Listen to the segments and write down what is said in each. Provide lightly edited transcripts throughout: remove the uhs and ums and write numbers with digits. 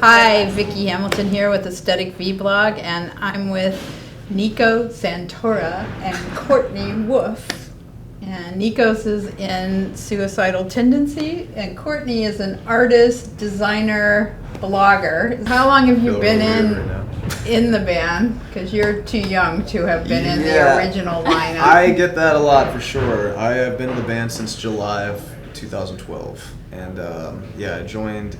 Hi, Vicky Hamilton here with Aesthetic Vlog, and I'm with Nico Santora and Courtney Wolfe. And Nico's is in Suicidal Tendency, and Courtney is an artist, designer, blogger. How long have you been in the band? Because you're too young to have been in the original lineup. I get that a lot for sure. I have been in the band since July of 2012, and I joined.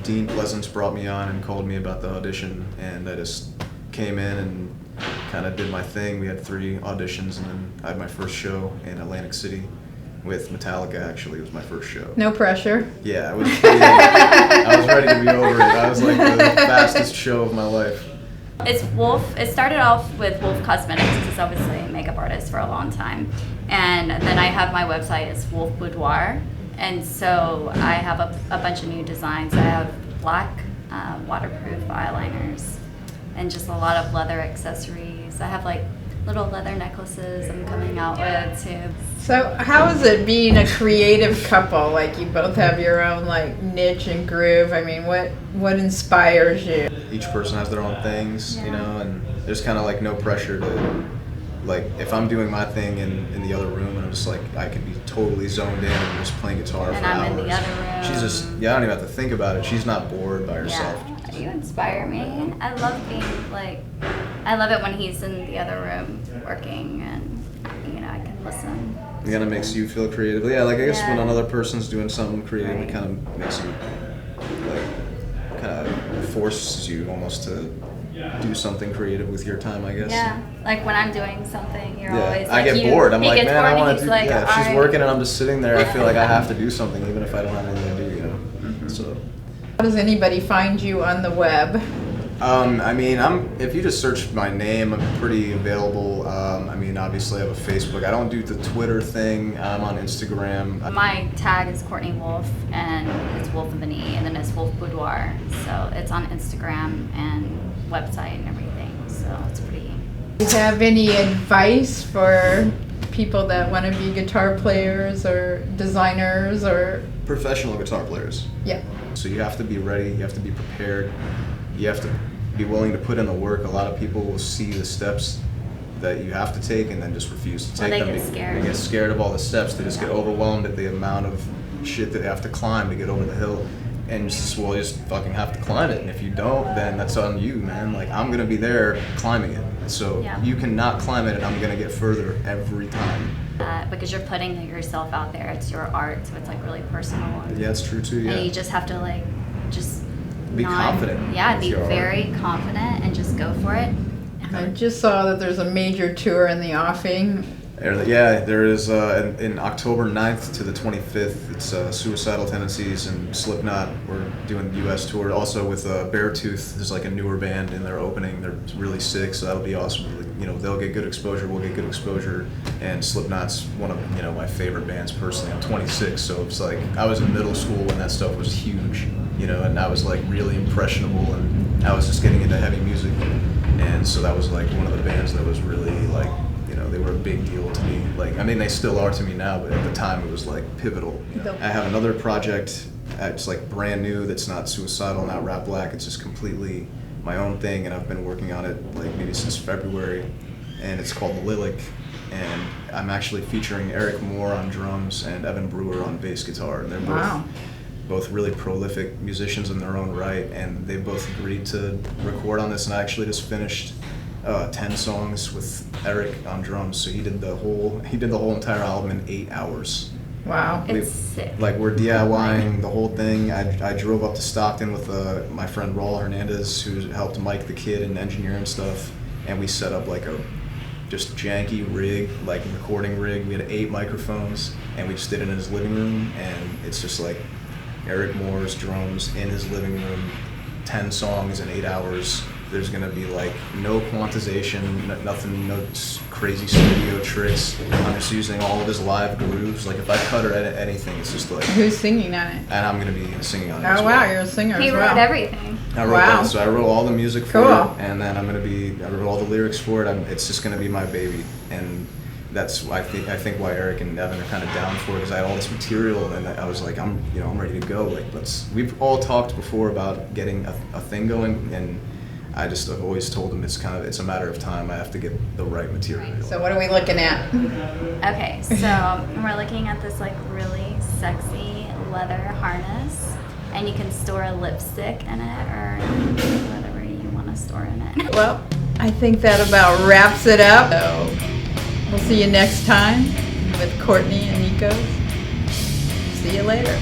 Dean Pleasance brought me on and called me about the audition, and I just came in and kind of did my thing. We had 3 auditions, and then I had my first show in Atlantic City with Metallica. Actually, it was my first show. No pressure. Yeah, I was ready to be over it. I was like the fastest show of my life. It's Wolfe. It started off with Wolfe Cosmetics because I was a makeup artist for a long time, and then I have my website. It's Wolfe Boudoir. And so I have a bunch of new designs. I have black waterproof eyeliners and just a lot of leather accessories. I have like little leather necklaces I'm coming out with too. So how is it being a creative couple? Like you both have your own like niche and groove. I mean, what inspires you? Each person has their own things, you know, and there's kind of like no pressure to, like, if I'm doing my thing in the other room and I'm just like, I can be totally zoned in and just playing guitar and for I'm hours. in the other room. She's just, I don't even have to think about it. She's not bored by herself. Yeah, you inspire me. I love being like, I love it when he's in the other room working and, you know, I can listen. It kind of makes you feel creative. Yeah, like I guess when another person's doing something creative, it kind of makes you, like, kind of forces you almost to do something creative with your time, I guess. Yeah, like when I'm doing something, you're always I like, get bored. I'm like, man, I want to do. Like, if she's working and I'm just sitting there, I feel like I have to do something, even if I don't have anything to do. You know. Mm-hmm. So. How does anybody find you on the web? I mean, if you just search my name, I'm pretty available. I mean, obviously I have a Facebook. I don't do the Twitter thing. I'm on Instagram. My tag is Courtney Wolfe, and it's Wolfe with an E, and then it's Wolfe Boudoir. So it's on Instagram and website and everything. So it's pretty. Do you have any advice for people that want to be guitar players or designers or professional guitar players? Yeah. So you have to be ready. You have to be prepared. You have to be willing to put in the work. A lot of people will see the steps that you have to take and then just refuse to take them. They get scared. They get scared of all the steps. They just get overwhelmed at the amount of shit that they have to climb to get over the hill. And just fucking have to climb it. And if you don't, then that's on you, man. Like, I'm gonna be there climbing it. So you cannot climb it, and I'm gonna get further every time. Because you're putting yourself out there. It's your art, so it's like really personal. Yeah, it's true too. Yeah. And you just have to like just be confident. Yeah, be very confident and just go for it. I just saw that there's a major tour in the offing. Yeah, there is in October 9th to the 25th. It's Suicidal Tendencies and Slipknot. We're doing the U.S. tour. Also with Beartooth, there's like a newer band in their opening. They're really sick, so that'll be awesome. You know, they'll get good exposure. We'll get good exposure. And Slipknot's one of my favorite bands personally. I'm 26, so it's like I was in middle school when that stuff was huge. You know, and I was like really impressionable, and I was just getting into heavy music, and so that was like one of the bands that was really like. They were a big deal to me. Like, I mean, they still are to me now, but at the time it was like pivotal. I have another project that's like brand new that's not suicidal, not rap black. It's just completely my own thing, and I've been working on it like maybe since February, and it's called Lilac, and I'm actually featuring Eric Moore on drums and Evan Brewer on bass guitar, and they're both really prolific musicians in their own right, and they both agreed to record on this, and I actually just finished 10 songs with Eric on drums, so he did the whole entire album in 8 hours. Wow. It's sick. Like, we're DIYing the whole thing. I drove up to Stockton with my friend Raul Hernandez, who helped Mike the Kid and engineer and stuff, and we set up like a just janky rig, like a recording rig. We had 8 microphones, and we just did it in his living room, and it's just like Eric Moore's drums in his living room, 10 songs in 8 hours. There's gonna be like no quantization, nothing, no crazy studio tricks. I'm just using all of his live grooves. Like if I cut or edit anything, it's just like. Who's singing on it? And I'm gonna be singing on it. Oh wow, you're a singer. He wrote everything. I wrote that, so I wrote all the music for Cool. it, and then I wrote all the lyrics for it. It's just gonna be my baby, and that's I think why Eric and Evan are kind of down for it, because I had all this material and I was like, I'm ready to go. Like, we've all talked before about getting a thing going, and I've always told them it's a matter of time. I have to get the right material. So what are we looking at? Okay, so we're looking at this like really sexy leather harness, and you can store a lipstick in it or whatever you want to store in it. Well, I think that about wraps it up. So we'll see you next time with Courtney and Nico. See you later.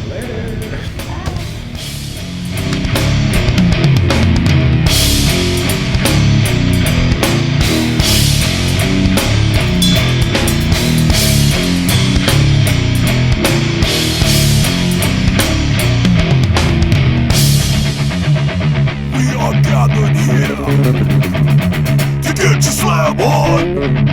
We are gathered here to get your slam on.